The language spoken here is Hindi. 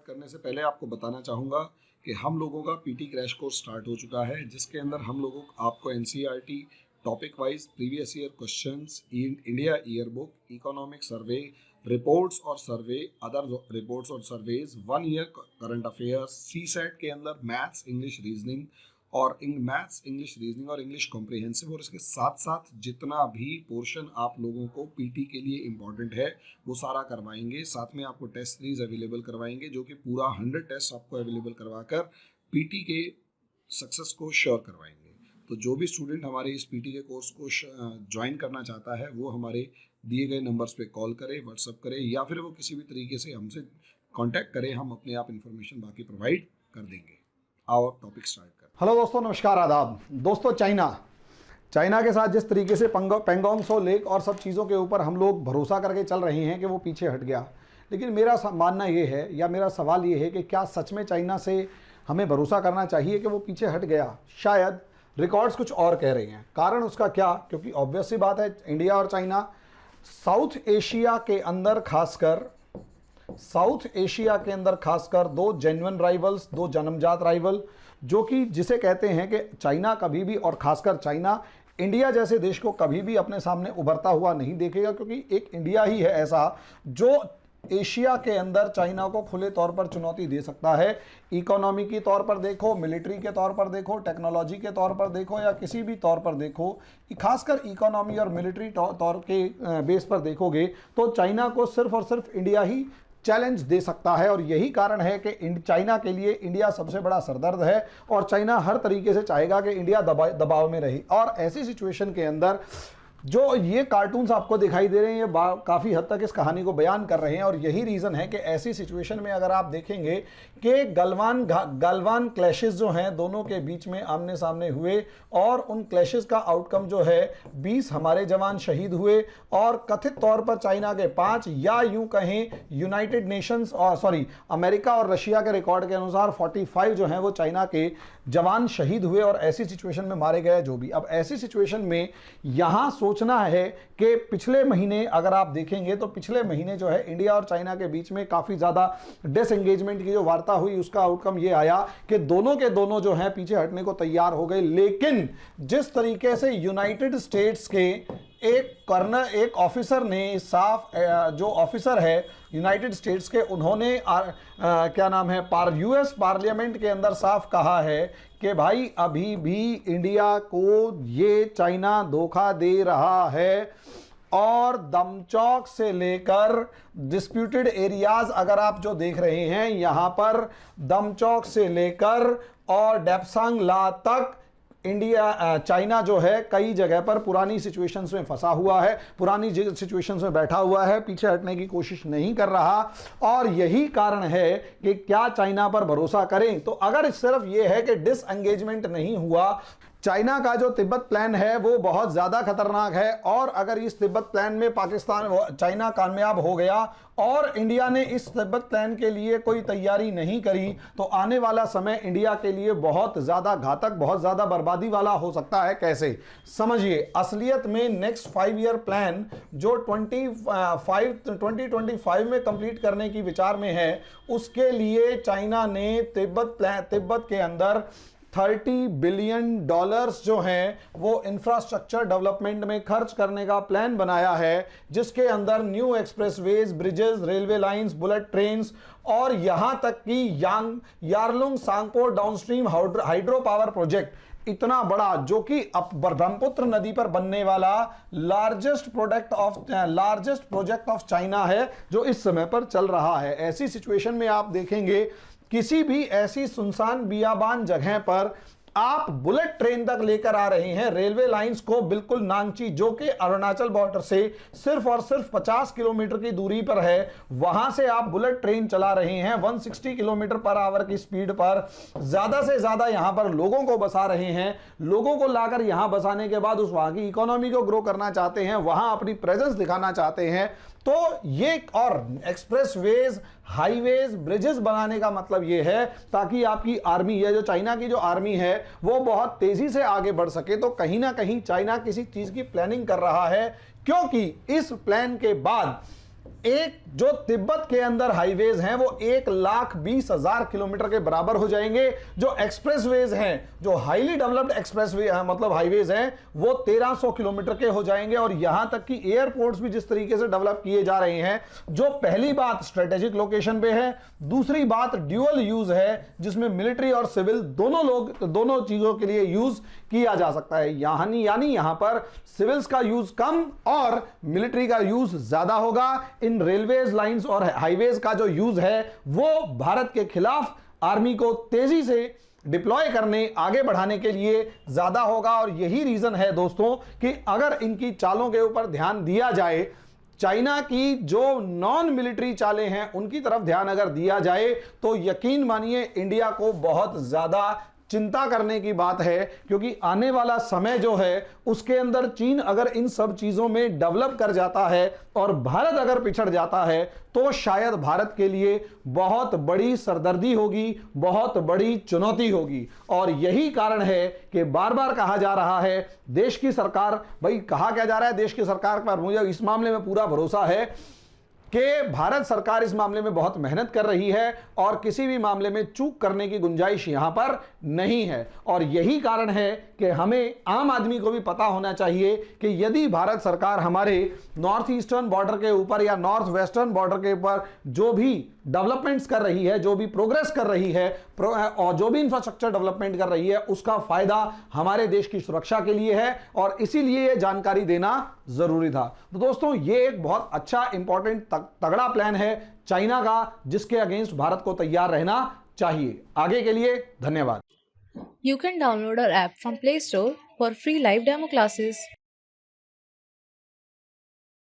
स्टार्ट करने से पहले आपको बताना चाहूँगा कि हम लोगों का पीटी क्रैश कोर्स स्टार्ट हो चुका है, जिसके अंदर हम लोगों आपको NCERT topic wise previous year questions, India year book, economic survey, reports और सर्वे, अदर रिपोर्ट्स और surveys, 1 year current affairs, CSAT के अंदर मैथ्स, इंग्लिश, रीजनिंग और इंग्लिश कॉम्प्रिहेंसिव, और इसके साथ साथ जितना भी पोर्शन आप लोगों को पीटी के लिए इम्पॉर्टेंट है वो सारा करवाएंगे। साथ में आपको टेस्ट सीरीज अवेलेबल करवाएंगे, जो कि पूरा 100 टेस्ट आपको अवेलेबल करवाकर पीटी के सक्सेस को श्योर करवाएंगे। तो जो भी स्टूडेंट हमारे इस पीटी के कोर्स को ज्वाइन करना चाहता है वो हमारे दिए गए नंबर्स पे कॉल करे, व्हाट्सअप करे, या फिर वो किसी भी तरीके से हमसे कांटेक्ट करे, हम अपने आप इन्फॉर्मेशन बाकी प्रोवाइड कर देंगे। आओ टॉपिक स्टार्ट कर। हेलो दोस्तों, नमस्कार, आदाब। दोस्तों, चाइना के साथ जिस तरीके से पेंगोंग त्सो लेक और सब चीज़ों के ऊपर हम लोग भरोसा करके चल रहे हैं कि वो पीछे हट गया, लेकिन मेरा मानना ये है या मेरा सवाल ये है कि क्या सच में चाइना से हमें भरोसा करना चाहिए कि वो पीछे हट गया? शायद रिकॉर्ड्स कुछ और कह रहे हैं। कारण उसका क्या? क्योंकि ऑब्वियस सी बात है, इंडिया और चाइना साउथ एशिया के अंदर खासकर दो जेन्युइन राइवल्स, दो जन्मजात राइवल, जो कि जिसे कहते हैं कि चाइना कभी भी, और खासकर चाइना इंडिया जैसे देश को कभी भी अपने सामने उभरता हुआ नहीं देखेगा, क्योंकि एक इंडिया ही है ऐसा जो एशिया के अंदर चाइना को खुले तौर पर चुनौती दे सकता है। इकोनॉमी के तौर पर देखो, मिलिट्री के तौर पर देखो, टेक्नोलॉजी के तौर पर देखो, या किसी भी तौर पर देखो, खासकर इकोनॉमी और मिलिट्री तौर के बेस पर देखोगे तो चाइना को सिर्फ और सिर्फ इंडिया ही चैलेंज दे सकता है। और यही कारण है कि चाइना के लिए इंडिया सबसे बड़ा सरदर्द है, और चाइना हर तरीके से चाहेगा कि इंडिया दबाव में रहे। और ऐसी सिचुएशन के अंदर जो ये कार्टून्स आपको दिखाई दे रहे हैं, ये काफ़ी हद तक इस कहानी को बयान कर रहे हैं। और यही रीज़न है कि ऐसी सिचुएशन में अगर आप देखेंगे कि गलवान क्लैशेस जो हैं दोनों के बीच में आमने सामने हुए, और उन क्लैशेस का आउटकम जो है 20 हमारे जवान शहीद हुए, और कथित तौर पर चाइना के 5, या यूं कहें यूनाइटेड नेशंस और अमेरिका और रशिया के रिकॉर्ड के अनुसार 45 जो हैं वो चाइना के जवान शहीद हुए, और ऐसी सिचुएशन में मारे गए जो भी। अब ऐसी सिचुएशन में यहाँ सोचना है कि पिछले महीने अगर आप देखेंगे तो पिछले महीने जो है इंडिया और चाइना के बीच में काफ़ी ज़्यादा डिसएंगेजमेंट की जो वार्ता हुई, उसका आउटकम ये आया कि दोनों के दोनों जो हैं पीछे हटने को तैयार हो गए। लेकिन जिस तरीके से यूनाइटेड स्टेट्स के एक ऑफिसर ने साफ, जो ऑफिसर है यूनाइटेड स्टेट्स के, उन्होंने यूएस पार्लियामेंट के अंदर साफ कहा है कि भाई अभी भी इंडिया को ये चाइना धोखा दे रहा है, और दमचौक से लेकर डिस्प्यूटेड एरियाज अगर आप जो देख रहे हैं यहाँ पर, दमचौक से लेकर और डेप्सांग ला तक चाइना जो है कई जगह पर पुरानी सिचुएशंस में फंसा हुआ है, पुरानी सिचुएशंस में बैठा हुआ है, पीछे हटने की कोशिश नहीं कर रहा। और यही कारण है कि क्या चाइना पर भरोसा करें? तो अगर सिर्फ ये है कि डिसएंगेजमेंट नहीं हुआ, चाइना का जो तिब्बत प्लान है वो बहुत ज़्यादा खतरनाक है, और अगर इस तिब्बत प्लान में चाइना कामयाब हो गया और इंडिया ने इस तिब्बत प्लान के लिए कोई तैयारी नहीं करी, तो आने वाला समय इंडिया के लिए बहुत ज़्यादा घातक, बहुत ज़्यादा बर्बादी वाला हो सकता है। कैसे? समझिए, असलियत में नेक्स्ट 5 ईयर प्लान जो 2025 में कंप्लीट करने की विचार में है, उसके लिए चाइना ने तिब्बत के अंदर $30 बिलियन जो हैं वो इंफ्रास्ट्रक्चर डेवलपमेंट में खर्च करने का प्लान बनाया है, जिसके अंदर new expressways, bridges, railway lines, bullet trains, और यहां तक कि Yarlung Tsangpo downstream hydro power project इतना बड़ा, जो कि अब ब्रह्मपुत्र नदी पर बनने वाला लार्जेस्ट प्रोजेक्ट ऑफ चाइना है, जो इस समय पर चल रहा है। ऐसी सिचुएशन में आप देखेंगे किसी भी ऐसी सुनसान बियाबान जगह पर आप बुलेट ट्रेन तक लेकर आ रहे हैं, रेलवे लाइंस को बिल्कुल नांगची, जो कि अरुणाचल बॉर्डर से सिर्फ और सिर्फ 50 किलोमीटर की दूरी पर है, वहां से आप बुलेट ट्रेन चला रहे हैं 160 किलोमीटर पर आवर की स्पीड पर, ज्यादा से ज्यादा यहां पर लोगों को बसा रहे हैं। लोगों को लाकर यहां बसाने के बाद उस वहां की इकोनॉमी को ग्रो करना चाहते हैं, वहां अपनी प्रेजेंस दिखाना चाहते हैं। तो ये और एक्सप्रेसवेज, हाईवेज, ब्रिजेस बनाने का मतलब ये है ताकि आपकी आर्मी, ये जो चाइना की जो आर्मी है वो बहुत तेजी से आगे बढ़ सके। तो कहीं ना कहीं चाइना किसी चीज की प्लानिंग कर रहा है, क्योंकि इस प्लान के बाद एक जो तिब्बत के अंदर हाईवेज हैं वो 1,20,000 किलोमीटर के बराबर हो जाएंगे। जो एक्सप्रेसवेज हैं, जो हाईली डेवलप्ड एक्सप्रेसवे मतलब हाईवेज हैं, वो 1300 किलोमीटर के हो जाएंगे। और यहां तक कि एयरपोर्ट्स भी जिस तरीके से डेवलप किए जा रहे हैं, जो पहली बात स्ट्रेटेजिक लोकेशन पे है, दूसरी बात ड्यूअल यूज है जिसमें मिलिट्री और सिविल दोनों चीजों के लिए यूज किया जा सकता है। यानी यहां पर सिविल्स का यूज कम और मिलिट्री का यूज ज्यादा होगा। इन रेलवेज लाइंस और हाईवेज का जो यूज है वो भारत के खिलाफ आर्मी को तेजी से डिप्लॉय करने, आगे बढ़ाने के लिए ज्यादा होगा। और यही रीजन है दोस्तों कि अगर इनकी चालों के ऊपर ध्यान दिया जाए, चाइना की जो नॉन मिलिट्री चालें हैं उनकी तरफ ध्यान अगर दिया जाए, तो यकीन मानिए इंडिया को बहुत ज्यादा चिंता करने की बात है। क्योंकि आने वाला समय जो है उसके अंदर चीन अगर इन सब चीजों में डेवलप कर जाता है और भारत अगर पिछड़ जाता है, तो शायद भारत के लिए बहुत बड़ी सरदर्दी होगी, बहुत बड़ी चुनौती होगी। और यही कारण है कि बार बार कहा जा रहा है देश की सरकार, भाई कहा क्या जा रहा है देश की सरकार पर, मुझे इस मामले में पूरा भरोसा है कि भारत सरकार इस मामले में बहुत मेहनत कर रही है और किसी भी मामले में चूक करने की गुंजाइश यहां पर नहीं है। और यही कारण है कि हमें आम आदमी को भी पता होना चाहिए कि यदि भारत सरकार हमारे नॉर्थ ईस्टर्न बॉर्डर के ऊपर या नॉर्थ वेस्टर्न बॉर्डर के ऊपर जो भी डेवलपमेंट्स कर रही है, जो भी प्रोग्रेस कर रही है और जो भी इंफ्रास्ट्रक्चर डेवलपमेंट कर रही है, उसका फायदा हमारे देश की सुरक्षा के लिए है और इसीलिए यह जानकारी देना जरूरी था। तो दोस्तों ये एक बहुत अच्छा इंपॉर्टेंट तगड़ा प्लान है चाइना का, जिसके अगेंस्ट भारत को तैयार रहना चाहिए। आगे के लिए धन्यवाद। You can download our app from Play Store for free live demo classes.